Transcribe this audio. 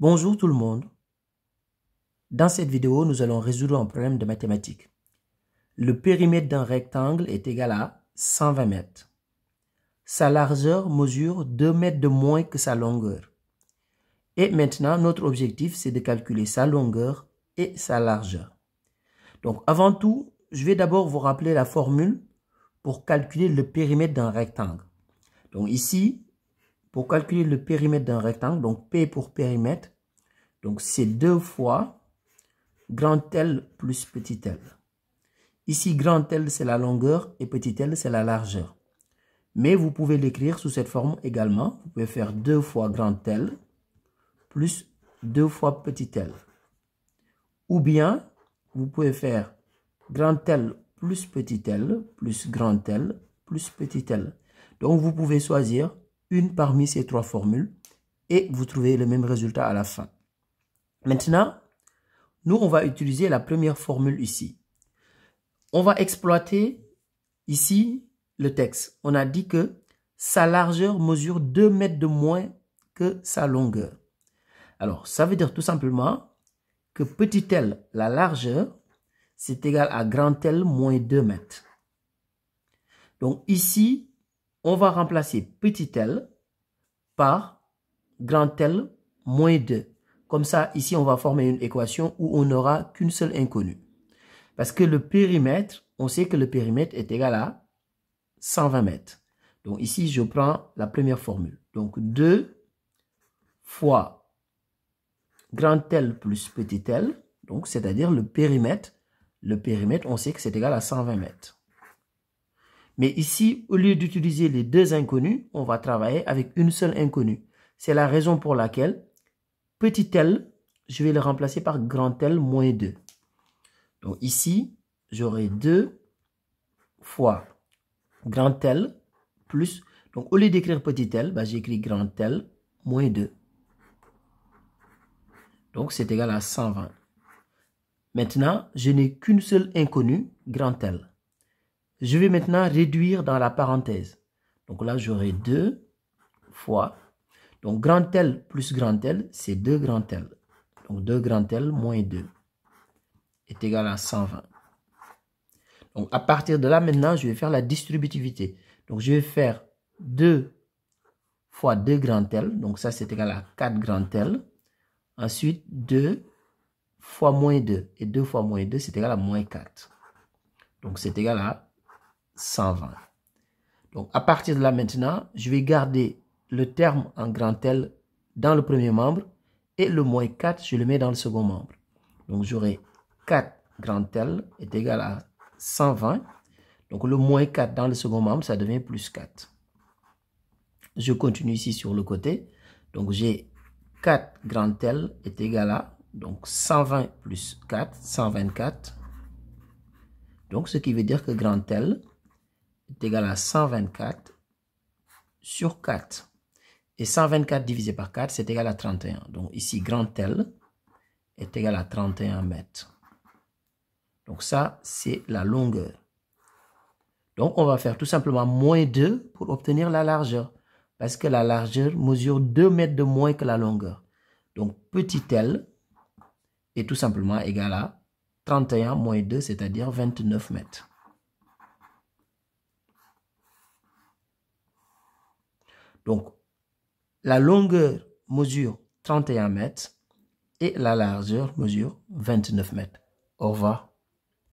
Bonjour tout le monde. Dans cette vidéo, nous allons résoudre un problème de mathématiques. Le périmètre d'un rectangle est égal à 120 mètres. Sa largeur mesure 2 mètres de moins que sa longueur. Et maintenant, notre objectif, c'est de calculer sa longueur et sa largeur. Donc, avant tout, je vais d'abord vous rappeler la formule pour calculer le périmètre d'un rectangle. Donc ici, pour calculer le périmètre d'un rectangle, donc P pour périmètre, donc c'est 2 fois grand L plus petit l. Ici, grand L, c'est la longueur et petit l, c'est la largeur. Mais vous pouvez l'écrire sous cette forme également. Vous pouvez faire 2 fois grand L plus 2 fois petit l. Ou bien, vous pouvez faire grand L plus petit l plus grand L plus petit l. Donc, vous pouvez choisir une parmi ces trois formules et vous trouvez le même résultat à la fin. Maintenant, nous, on va utiliser la première formule ici. On va exploiter ici le texte. On a dit que sa largeur mesure 2 mètres de moins que sa longueur. Alors, ça veut dire tout simplement que petit l, la largeur, c'est égal à grand L moins 2 mètres. Donc ici, on va remplacer petit l par grand L moins 2. Comme ça, ici, on va former une équation où on n'aura qu'une seule inconnue. Parce que le périmètre, on sait que le périmètre est égal à 120 mètres. Donc ici, je prends la première formule. Donc 2 fois grand L plus petit l, donc c'est-à-dire le périmètre. Le périmètre, on sait que c'est égal à 120 mètres. Mais ici, au lieu d'utiliser les deux inconnues, on va travailler avec une seule inconnue. C'est la raison pour laquelle petit l, je vais le remplacer par grand L moins 2. Donc ici, j'aurai 2 fois grand L plus, donc au lieu d'écrire petit l, j'écris grand L moins 2. Donc c'est égal à 120. Maintenant, je n'ai qu'une seule inconnue, grand L. Je vais maintenant réduire dans la parenthèse. Donc là, j'aurai 2 fois, donc grand L plus grand L, c'est 2 grand L. Donc 2 grand L moins 2 est égal à 120. Donc à partir de là, maintenant, je vais faire la distributivité. Donc je vais faire 2 fois 2 grand L. Donc ça, c'est égal à 4 grand L. Ensuite, 2 fois moins 2. Et 2 fois moins 2, c'est égal à moins 4. Donc c'est égal à 120. Donc à partir de là, maintenant, je vais garder le terme en grand L dans le premier membre. Et le moins 4, je le mets dans le second membre. Donc j'aurai 4 grand L est égal à 120. Donc le moins 4 dans le second membre, ça devient plus 4. Je continue ici sur le côté. Donc j'ai 4 grand L est égal à donc 120 plus 4, 124. Donc ce qui veut dire que grand L est égal à 124 sur 4. Et 124 divisé par 4, c'est égal à 31. Donc ici, grand L est égal à 31 mètres. Donc ça, c'est la longueur. Donc on va faire tout simplement moins 2 pour obtenir la largeur. Parce que la largeur mesure 2 mètres de moins que la longueur. Donc petit l est tout simplement égal à 31 moins 2, c'est-à-dire 29 mètres. Donc la longueur mesure 31 mètres et la largeur mesure 29 mètres. Au revoir.